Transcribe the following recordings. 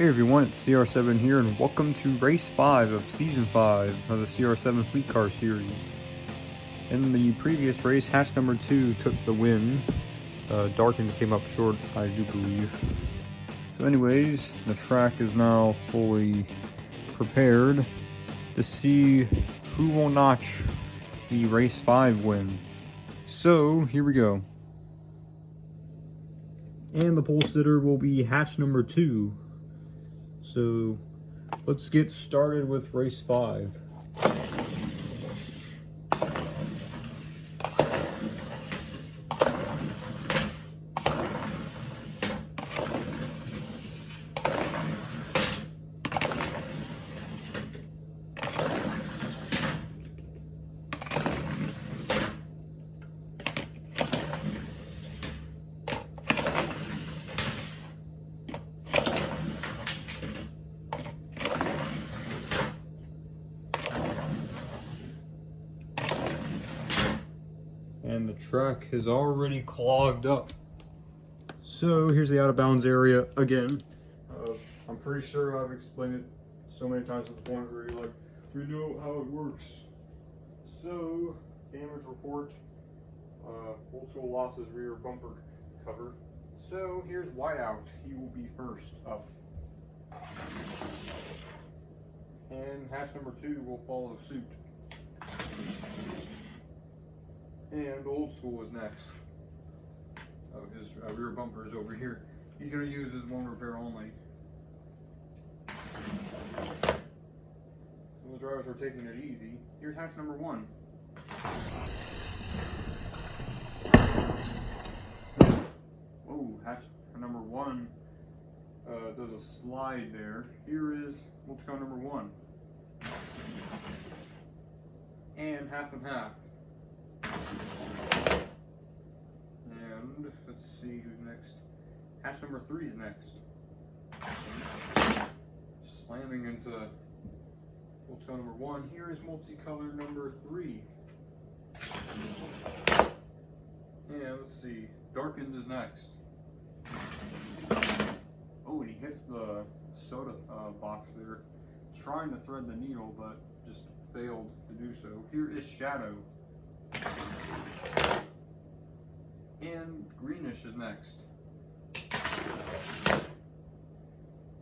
Hey everyone, it's CR7 here, and welcome to Race 5 of Season 5 of the CR7 Fleet Car Series. In the previous race, hatch number 2 took the win. Darkened came up short, I do believe. So anyways, the track is now fully prepared to see who will notch the Race 5 win. So, here we go. And the pole sitter will be hatch number 2. So let's get started with race 5. And the track is already clogged up. So here's the out of bounds area again. I'm pretty sure I've explained it so many times to the point where you're like, we know how it works. So, damage report, old school losses rear bumper cover. So here's whiteout, he will be first up. And hatch number 2 will follow suit. And old school is next. His rear bumper is over here. He's going to use his one repair only. So the drivers are taking it easy. Here's hatch number 1. Oh, hatch number 1 does a slide there. Here is multi-car number 1. And half and half. And let's see who's next. Hatch number 3 is next. Slamming into multi-color number 1. Here is multicolor number 3. And let's see. Darkened is next. Oh, and he hits the soda box there, trying to thread the needle, but just failed to do so. Here is Shadow. And greenish is next.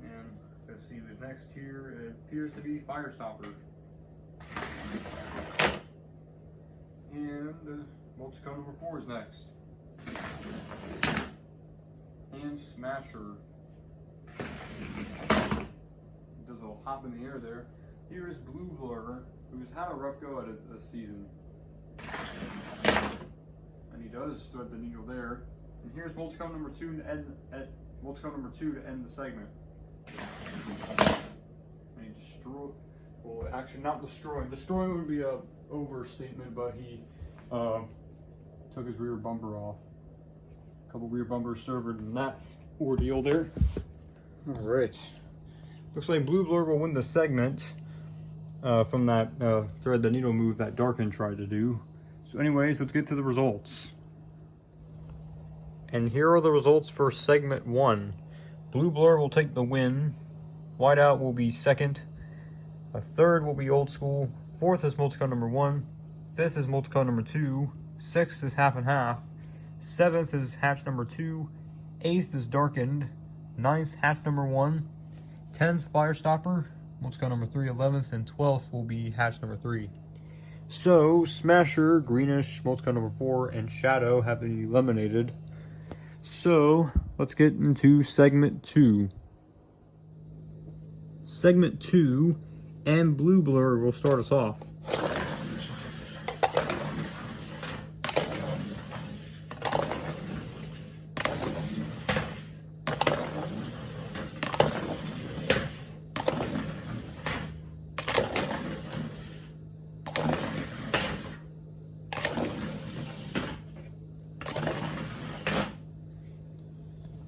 And let's see who's next here. It appears to be Firestopper. And multicolor number 4 is next. And Smasher. Does a little hop in the air there. Here is Blue Blur, who's had a rough go at it this season. And he does thread the needle there. And here's multicolor number 2 to end the segment. And he destroyed. Well, actually, not destroying. Destroying would be a overstatement, but he took his rear bumper off. A couple rear bumpers served in that ordeal there. All right. Looks like Blue Blur will win the segment from that thread the needle move that Darken tried to do. So anyways, let's get to the results. And here are the results for segment 1. Blue Blur will take the win. Whiteout will be second. Third will be Old School. Fourth is multicolor number 1. Fifth is multicolor number 2. Sixth is half and half. Seventh is hatch number 2. Eighth is Darkened. Ninth, hatch number 1. 10th, Firestopper. Multicolor number 3. 11th and 12th will be hatch number 3. So, Smasher, Greenish, multicolor number 4, and Shadow have been eliminated. So, let's get into segment 2. Segment 2, and Blue Blur will start us off.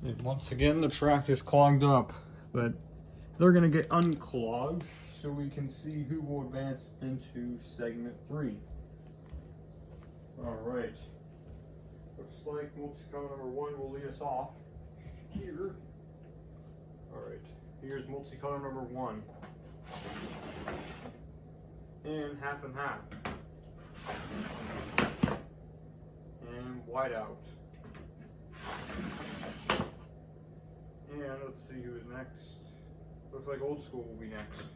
And once again, the track is clogged up, but they're going to get unclogged so we can see who will advance into segment 3. All right. Looks like multicolor number 1 will lead us off here. All right. Here's multicolor number 1. And half and half. And whiteout. And let's see who is next. Looks like old school will be next.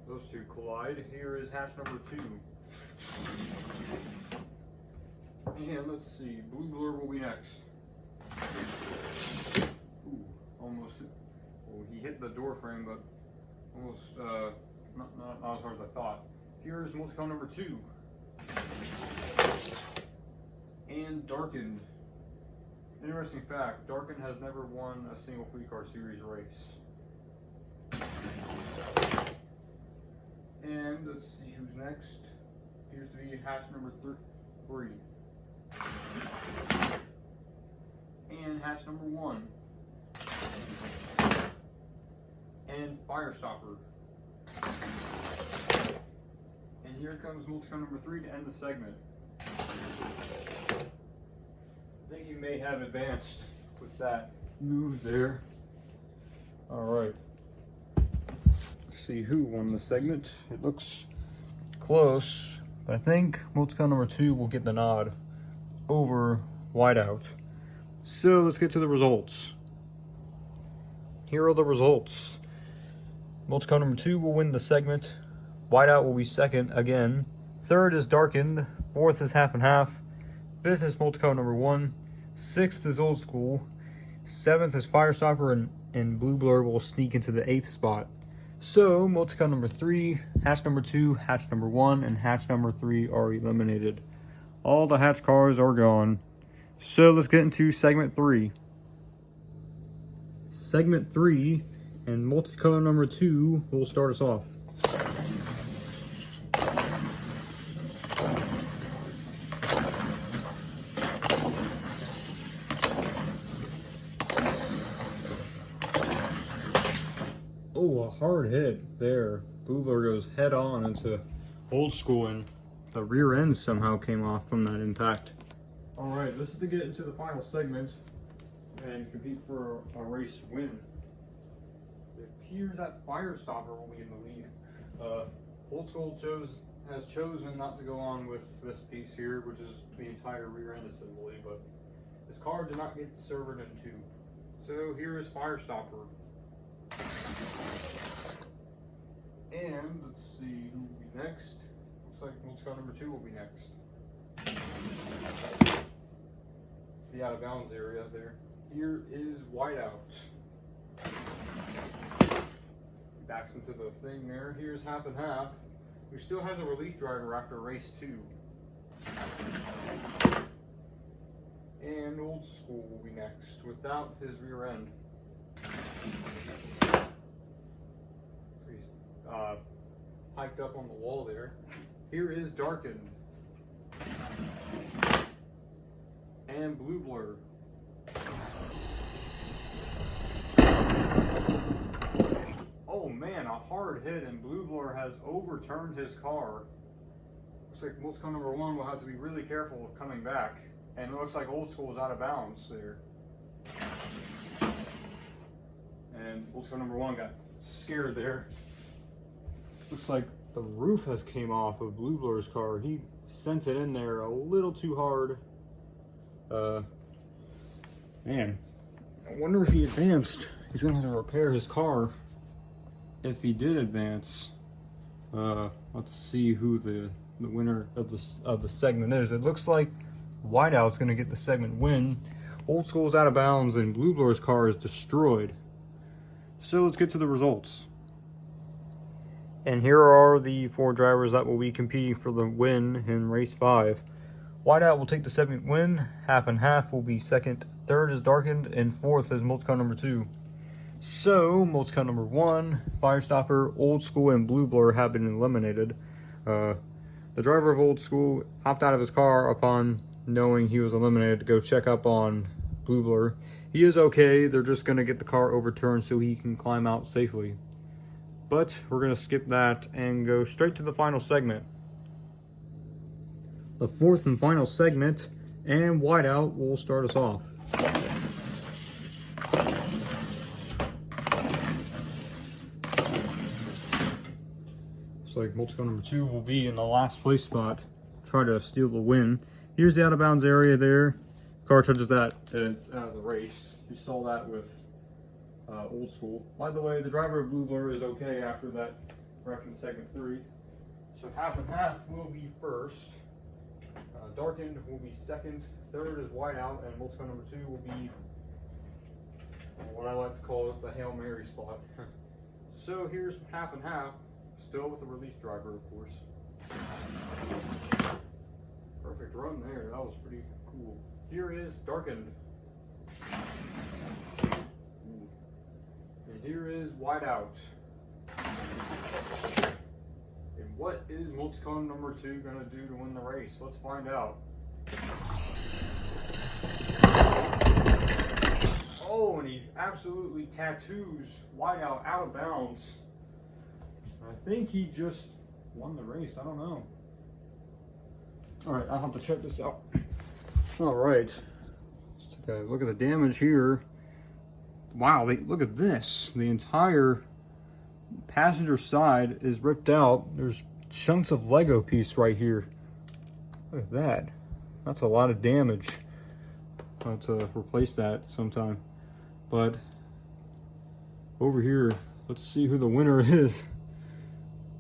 Those two collide. Here is hatch number 2. And let's see, blue blur will be next. Ooh, almost. Well, he hit the door frame, but almost not as hard as I thought. Here is multicolor number 2. And darkened. Interesting fact, darkened has never won a single 3-car series race. And let's see who's next. Appears to be hatch number 3. And hatch number 1. And Firestopper. And here comes multicolor number 3 to end the segment. I think you may have advanced with that move there. Alright. See who won the segment. It looks close, but I think multicolor number 2 will get the nod over whiteout. So let's get to the results. Here are the results. Multicolor number 2 will win the segment. Whiteout will be second again. Third is darkened. Fourth is half and half. Fifth is multicolor number 1. Sixth is old school. Seventh is Firestopper, and blue blur will sneak into the 8th spot. So multicolor number 3, hatch number 2, hatch number 1, and hatch number 3 are eliminated. All the hatch cars are gone. So let's get into segment 3. Segment 3 and multicolor number 2 will start us off. Oh, a hard hit there. Blue blur goes head on into old school, and the rear end somehow came off from that impact. Alright, this is to get into the final segment and compete for a race win. It appears that Firestopper will be in the lead. Old school has chosen not to go on with this piece here, which is the entire rear end assembly, but his car did not get severed in 2. So here is Firestopper. And let's see who will be next. Looks like multicolor number 2 will be next. It's the out of bounds area there. Here is whiteout. Backs into the thing there. Here's half and half, who still has a relief driver after race 2. And old school will be next without his rear end. He's hiked up on the wall there. Here is darkened. And blue blur. Oh man, a hard hit, and blue blur has overturned his car. Looks like multicolor number 1 will have to be really careful of coming back. And it looks like old school is out of bounds there. And multicolor number 1 got scared there. Looks like the roof has came off of blue blur's car. He sent it in there a little too hard. Man, I wonder if he advanced. He's gonna have to repair his car if he did advance. Let's see who the winner of the segment is. It looks like whiteout's gonna get the segment win. Old school's out of bounds, and blue blur's car is destroyed. So let's get to the results. And here are the 4 drivers that will be competing for the win in race 5. Whiteout will take the segment win. Half and half will be second. Third is darkened, and fourth is multicolor number 2. So multicolor number 1, Firestopper, old school, and blue blur have been eliminated. The driver of old school hopped out of his car upon knowing he was eliminated to go check up on blue blur. He is okay. They're just going to get the car overturned so he can climb out safely. But we're going to skip that and go straight to the final segment. The 4th and final segment, and whiteout will start us off. Looks like multi-car number 2 will be in the last place spot. Try to steal the win. Here's the out of bounds area there. Car touches that, it's out of the race. You saw that with old school. By the way, the driver of Blue Blur is okay after that wreck in segment 3. So half and half will be first. Darkened will be second. Third is Whiteout, and multi-car number 2 will be what I like to call it the Hail Mary spot. So here's half and half, still with the release driver, of course. Perfect run there, that was pretty cool. Here is Darkened. And here is Whiteout. And what is multi-car number 2 gonna do to win the race? Let's find out. Oh, and he absolutely tattoos Whiteout out of bounds. I think he just won the race. I don't know. All right, I'll have to check this out. All right, let's take a look at the damage here. Wow, look at this. The entire passenger side is ripped out. There's chunks of Lego piece right here. Look at that. That's a lot of damage. I'll have to replace that sometime. But over here, let's see who the winner is.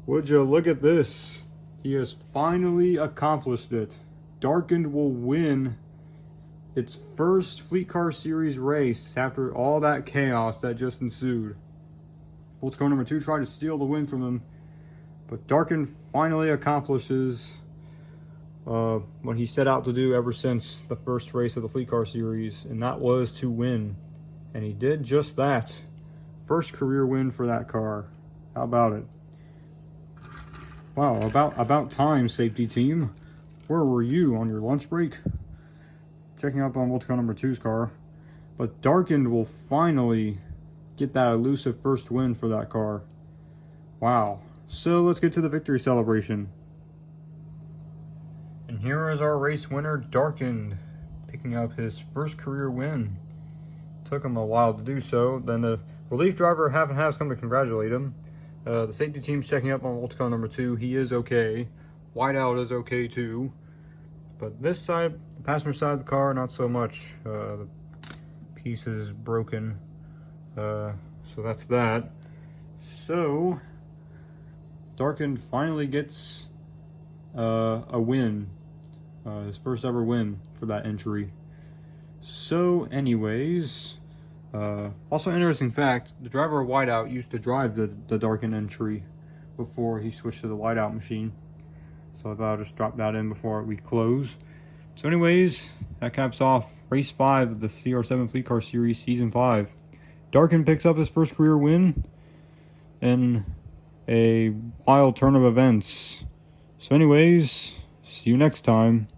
Would you look at this? He has finally accomplished it. Darkened will win its first Fleet Car Series race after all that chaos that just ensued. Multi-car number 2 tried to steal the win from him, but Darkened finally accomplishes what he set out to do ever since the first race of the Fleet Car Series, and that was to win. And he did just that. First career win for that car. How about it? Wow, about time, safety team. Where were you on your lunch break? Checking up on multi-car number 2's car. But Darkened will finally get that elusive first win for that car. Wow. So let's get to the victory celebration. And here is our race winner, Darkened, picking up his first career win. Took him a while to do so. Then the relief driver half and half's come to congratulate him. The safety team's checking up on multi-car number 2. He is okay. Whiteout is okay too. But this side, the passenger side of the car, not so much. The piece is broken. So that's that. So Darkened finally gets a win. His first ever win for that entry. So anyways, also interesting fact, the driver of Whiteout used to drive the Darkened entry before he switched to the Whiteout machine. So I thought I'll just drop that in before we close. So anyways, that caps off race 5 of the CR7 Fleet Car Series Season 5. Darkened picks up his first career win in a wild turn of events. So anyways, see you next time.